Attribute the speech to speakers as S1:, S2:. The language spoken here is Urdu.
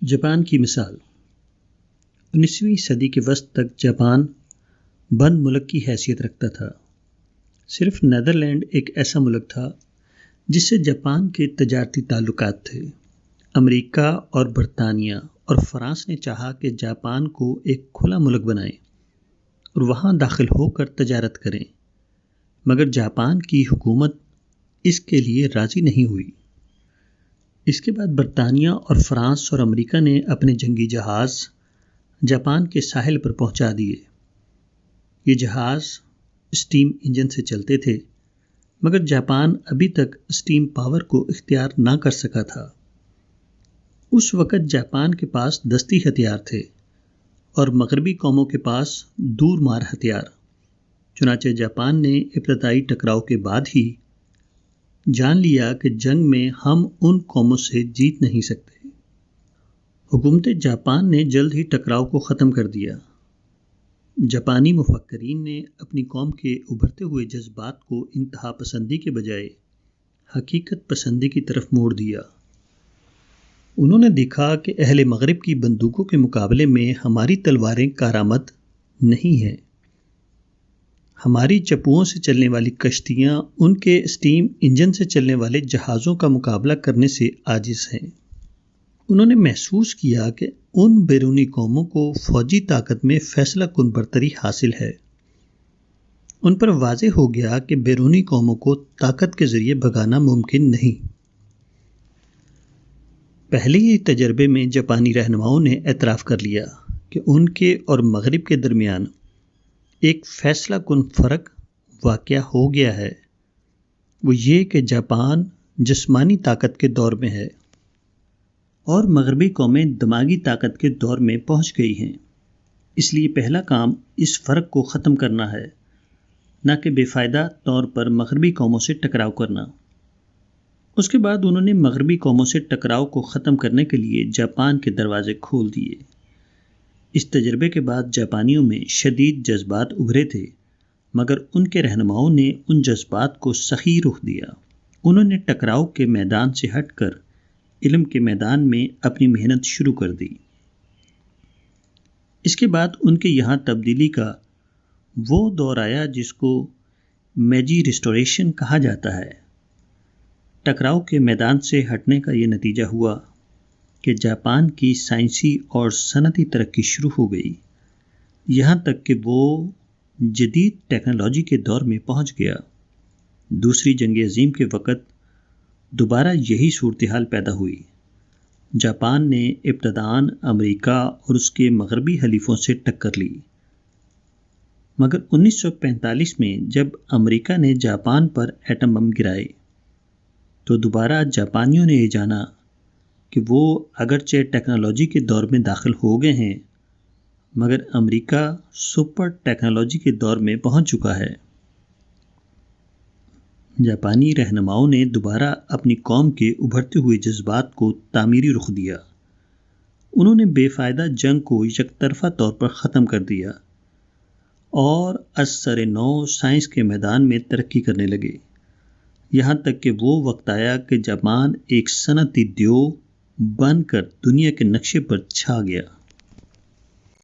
S1: جاپان کی مثال 19ویں صدی کے وسط تک جاپان بند ملک کی حیثیت رکھتا تھا۔ صرف نیدرلینڈ ایک ایسا ملک تھا جس سے جاپان کے تجارتی تعلقات تھے۔ امریکہ اور برطانیہ اور فرانس نے چاہا کہ جاپان کو ایک کھلا ملک بنائیں اور وہاں داخل ہو کر تجارت کریں، مگر جاپان کی حکومت اس کے لیے راضی نہیں ہوئی۔ اس کے بعد برطانیہ اور فرانس اور امریکہ نے اپنے جنگی جہاز جاپان کے ساحل پر پہنچا دیے۔ یہ جہاز اسٹیم انجن سے چلتے تھے، مگر جاپان ابھی تک اسٹیم پاور کو اختیار نہ کر سکا تھا۔ اس وقت جاپان کے پاس دستی ہتھیار تھے اور مغربی قوموں کے پاس دور مار ہتھیار۔ چنانچہ جاپان نے ابتدائی ٹکراؤ کے بعد ہی جان لیا کہ جنگ میں ہم ان قوموں سے جیت نہیں سکتے۔ حکومت جاپان نے جلد ہی ٹکراؤ کو ختم کر دیا۔ جاپانی مفکرین نے اپنی قوم کے ابھرتے ہوئے جذبات کو انتہا پسندی کے بجائے حقیقت پسندی کی طرف موڑ دیا۔ انہوں نے دیکھا کہ اہل مغرب کی بندوقوں کے مقابلے میں ہماری تلواریں کارآمد نہیں ہیں، ہماری چپوؤں سے چلنے والی کشتیاں ان کے اسٹیم انجن سے چلنے والے جہازوں کا مقابلہ کرنے سے عاجز ہیں۔ انہوں نے محسوس کیا کہ ان بیرونی قوموں کو فوجی طاقت میں فیصلہ کن برتری حاصل ہے۔ ان پر واضح ہو گیا کہ بیرونی قوموں کو طاقت کے ذریعے بھگانا ممکن نہیں۔ پہلے ہی تجربے میں جاپانی رہنماؤں نے اعتراف کر لیا کہ ان کے اور مغرب کے درمیان ایک فیصلہ کن فرق واقع ہو گیا ہے، وہ یہ کہ جاپان جسمانی طاقت کے دور میں ہے اور مغربی قومیں دماغی طاقت کے دور میں پہنچ گئی ہیں۔ اس لیے پہلا کام اس فرق کو ختم کرنا ہے، نہ کہ بے فائدہ طور پر مغربی قوموں سے ٹکراؤ کرنا۔ اس کے بعد انہوں نے مغربی قوموں سے ٹکراؤ کو ختم کرنے کے لیے جاپان کے دروازے کھول دیے۔ اس تجربے کے بعد جاپانیوں میں شدید جذبات ابھرے تھے، مگر ان کے رہنماؤں نے ان جذبات کو صحیح رخ دیا۔ انہوں نے ٹکراؤ کے میدان سے ہٹ کر علم کے میدان میں اپنی محنت شروع کر دی۔ اس کے بعد ان کے یہاں تبدیلی کا وہ دور آیا جس کو میجی ریسٹوریشن کہا جاتا ہے۔ ٹکراؤ کے میدان سے ہٹنے کا یہ نتیجہ ہوا کہ جاپان کی سائنسی اور صنعتی ترقی شروع ہو گئی، یہاں تک کہ وہ جدید ٹیکنالوجی کے دور میں پہنچ گیا۔ دوسری جنگ عظیم کے وقت دوبارہ یہی صورتحال پیدا ہوئی۔ جاپان نے ابتداً امریکہ اور اس کے مغربی حلیفوں سے ٹکر لی، مگر 1945 میں جب امریکہ نے جاپان پر ایٹم بم گرائے تو دوبارہ جاپانیوں نے یہ جانا کہ وہ اگرچہ ٹیکنالوجی کے دور میں داخل ہو گئے ہیں، مگر امریکہ سپر ٹیکنالوجی کے دور میں پہنچ چکا ہے۔ جاپانی رہنماؤں نے دوبارہ اپنی قوم کے ابھرتے ہوئے جذبات کو تعمیری رخ دیا۔ انہوں نے بے فائدہ جنگ کو یک طرفہ طور پر ختم کر دیا اور از سر نو سائنس کے میدان میں ترقی کرنے لگے، یہاں تک کہ وہ وقت آیا کہ جاپان ایک صنعتی دیو بن کر دنیا کے نقشے پر چھا گیا۔